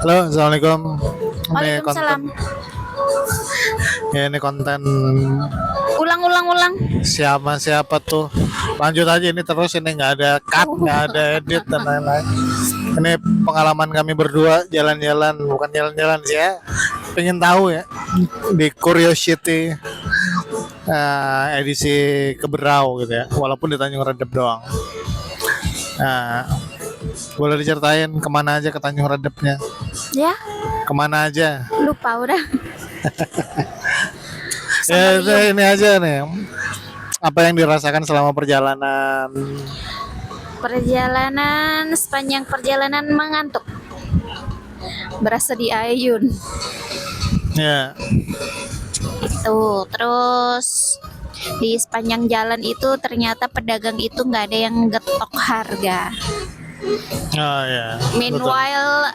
Halo, assalamualaikum. Ini konten, Waalaikumsalam. ya ini konten Ulang. siapa tuh? Lanjut aja ini terus ini nggak ada cut, nggak ada edit dan lain-lain. Ini pengalaman kami berdua jalan-jalan, bukan jalan-jalan sih ya. Pengen tahu ya di Curiosity edisi ke Berau gitu ya, walaupun di Tanjung Redep doang. Nah, boleh diceritain kemana aja ke Tanjung Redepnya? Ya, Kemana aja? lupa udah. Ya, Sambaliung. ini aja nih. Apa yang dirasakan selama perjalanan? Sepanjang perjalanan mengantuk. Berasa di ayun. Ya, Itu, terus di sepanjang jalan itu ternyata pedagang itu nggak ada yang getok harga. oh ya, betul. Meanwhile,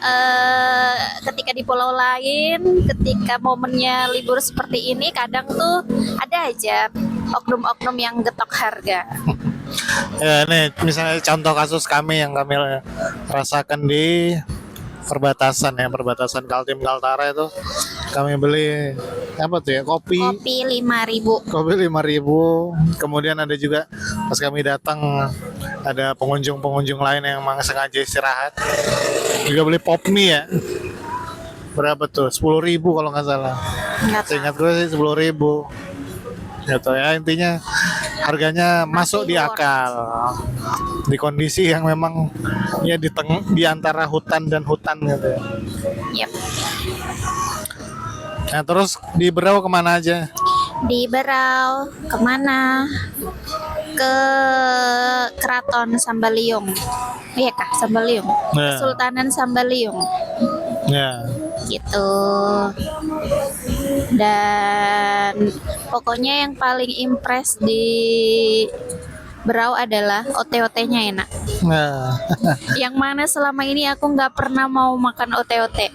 ketika di pulau lain, ketika momennya libur seperti ini, kadang tuh ada aja oknum-oknum yang getok harga. Ya, ini misalnya contoh kasus kami yang kami rasakan di perbatasan Kaltim Kaltara itu kami beli apa tuh ya, kopi Kopi 5.000. kopi 5.000. Kemudian ada juga pas kami datang ada pengunjung lain yang memang sengaja istirahat juga beli pop mie ya, berapa tuh, 10.000 kalau nggak salah. Nggak tahu. Seingat gue sih 10.000 gitu ya. Intinya harganya masuk di akal di kondisi yang memang ya di antara hutan dan hutan gitu ya. Yep. Nah terus di Berau kemana aja? Di Berau kemana? Ke Keraton Sambaliung. Iya kah, Sambaliung. Ya, Kesultanan Sambaliung ya, gitu. Dan pokoknya yang paling impress di Berau adalah ote-otenya enak. nah, Yang mana selama ini aku nggak pernah mau makan ote-ote,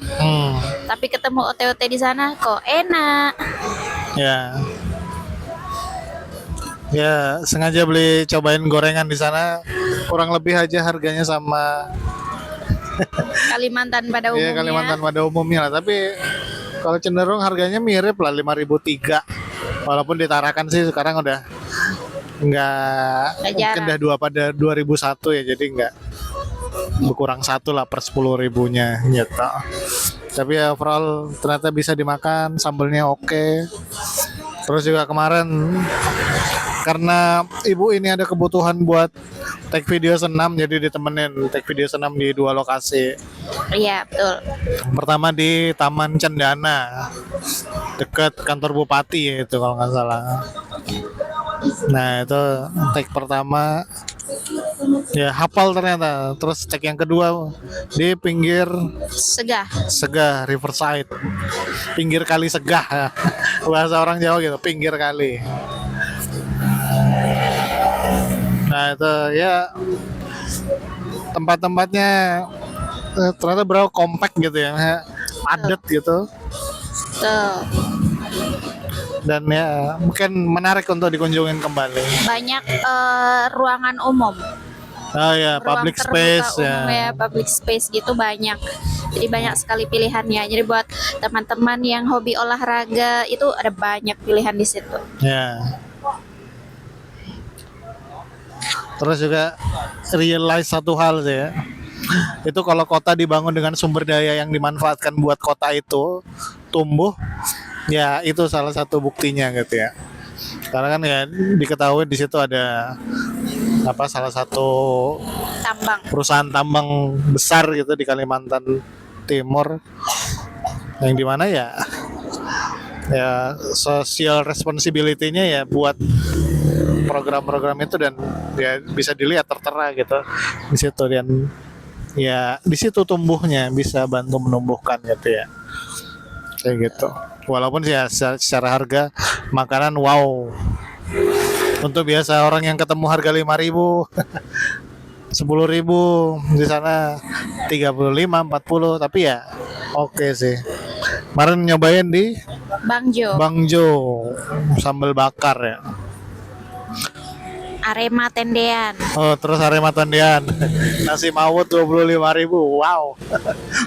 tapi ketemu ote-ote di sana kok enak. ya, ya sengaja beli cobain gorengan di sana, kurang lebih aja harganya sama Kalimantan pada ya umumnya. Kalimantan pada umumnya lah, tapi kalau cenderung harganya mirip lah, 5.003. Walaupun di Tarakan sih sekarang udah nggak, mungkin jarang. udah 2001 ya, jadi nggak berkurang satu lah per 10.000-nya gitu. Tapi ya overall ternyata bisa dimakan, sambelnya oke. Terus juga kemarin karena ibu ini ada kebutuhan buat take video senam, jadi ditemenin take video senam di 2 lokasi. Iya betul. Pertama di Taman Cendana deket kantor bupati itu kalau nggak salah. Nah itu take pertama ya hafal ternyata. Terus take yang kedua di pinggir Segah Riverside, pinggir kali Segah bahasa orang Jawa gitu, pinggir kali. Nah itu ya tempat-tempatnya ternyata Berau compact gitu ya, padat gitu, Tuh. dan ya mungkin menarik untuk dikunjungin kembali. Banyak ruangan umum. Oh ya, Ruang public terbuka space umum ya. ya, public space gitu banyak. Jadi banyak sekali pilihannya. Jadi buat teman-teman yang hobi olahraga itu ada banyak pilihan di situ. Ya. Terus juga realize satu hal sih ya. Itu kalau kota dibangun dengan sumber daya yang dimanfaatkan buat kota itu tumbuh, ya itu salah satu buktinya gitu ya. Karena kan ya diketahui di situ ada apa, salah satu Tambang. perusahaan tambang besar gitu di Kalimantan Timur, yang dimana ya social responsibility-nya ya buat program-program itu, dan ya bisa dilihat tertera gitu di situ, dan ya di situ tumbuhnya bisa bantu menumbuhkan gitu ya, kayak gitu. Walaupun ya secara harga makanan wow, untuk biasa orang yang ketemu harga 5.000 10.000, di sana 35 40, tapi ya oke sih. Kemarin nyobain di Bang Jo. sambal bakar ya. Arema Tendean. Oh, terus Arema Tendian. Nasi mawut 25.000. Wow.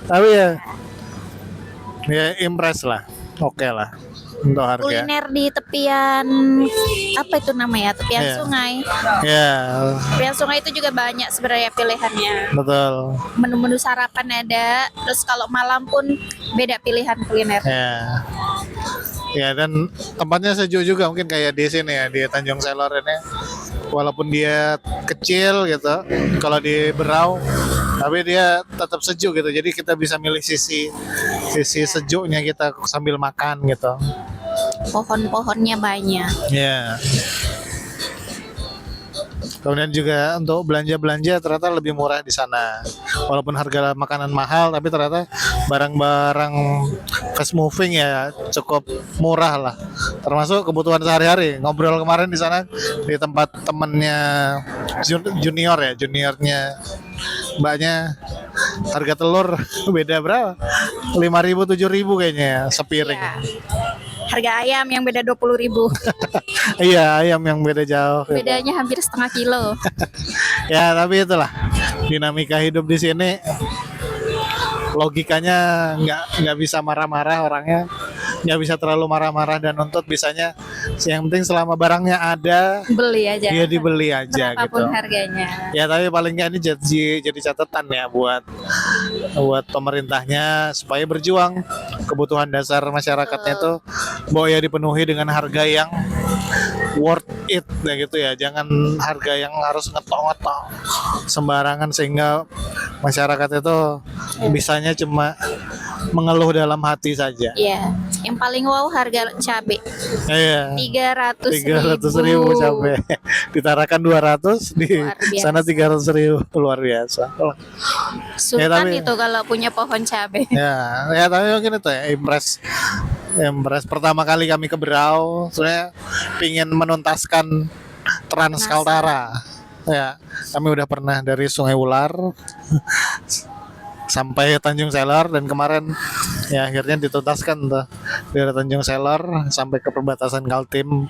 Tapi ya Ya impress lah, oke lah untuk harga. Kuliner di tepian apa itu namanya? Tepian Iya. sungai. Ya Tepian sungai itu juga banyak sebenarnya pilihannya. betul. Menu-menu sarapan ada, terus kalau malam pun beda pilihan kuliner. Ya. Ya dan tempatnya sejuk juga mungkin kayak di sini ya di Tanjung Selor ini. Walaupun dia kecil gitu, kalau di Berau, tapi dia tetap sejuk gitu. Jadi kita bisa milih sisi sejuknya kita sambil makan gitu. Pohon-pohonnya banyak. Ya. Kemudian juga untuk belanja-belanja ternyata lebih murah di sana. Walaupun harga makanan mahal, tapi ternyata barang-barang fast moving ya cukup murah lah. Termasuk kebutuhan sehari-hari. Ngobrol kemarin di sana di tempat temennya junior ya, juniornya mbaknya, harga telur beda berapa? 5.000 7.000 kayaknya ya, sepiring. Iya. Harga ayam yang beda 20.000. Iya, ayam yang beda jauh. gitu. Bedanya hampir setengah kilo. Ya tapi itulah dinamika hidup di sini, logikanya nggak bisa marah-marah orangnya, nggak bisa terlalu marah-marah dan nuntut, bisanya yang penting selama barangnya ada Beli aja. dia dibeli aja gitu. Berapapun harganya. Ya tapi paling nggak ini jadi catatan ya buat pemerintahnya supaya berjuang kebutuhan dasar masyarakatnya itu bahwa ya dipenuhi dengan harga yang worth it ya gitu ya, jangan harga yang harus ngetok-ngetok sembarangan sehingga masyarakat itu bisanya cuma mengeluh dalam hati saja. Iya. Yang paling wow harga cabai. Iya. 300.000 300.000 cabai. Ditarakan 200 di Luar biasa. sana 300.000, luar biasa. Sultan tapi- itu kalau punya pohon cabai. Ya tapi mungkin itu ya impress pertama kali kami ke Berau, sebenarnya pingin menuntaskan Trans Kaltara. Ya, kami udah pernah dari Sungai Ular sampai Tanjung Selor, dan kemarin ya akhirnya dituntaskan tuh dari Tanjung Selor sampai ke perbatasan Kaltim,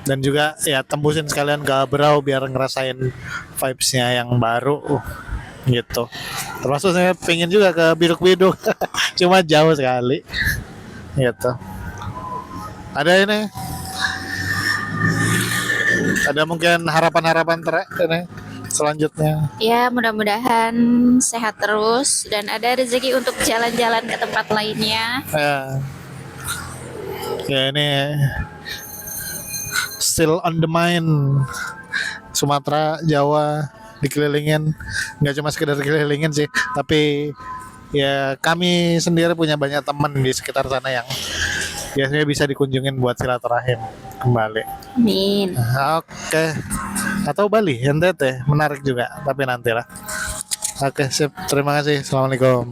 dan juga ya tembusin sekalian ke Berau biar ngerasain vibes-nya yang baru gitu. Termasuk saya pengen juga ke Biduk-Biduk cuma jauh sekali gitu. Ada ini, ada mungkin harapan-harapan ini selanjutnya. Ya, mudah-mudahan sehat terus dan ada rezeki untuk jalan-jalan ke tempat lainnya. Ya ini still on the mind. Sumatera, Jawa dikelilingin, nggak cuma sekedar kelilingin sih, tapi ya kami sendiri punya banyak teman di sekitar sana yang biasanya bisa dikunjungin buat silaturahim kembali. Amin. Oke. Atau Bali, NTT, menarik juga, tapi nantilah. Oke, sip. Terima kasih. Assalamualaikum.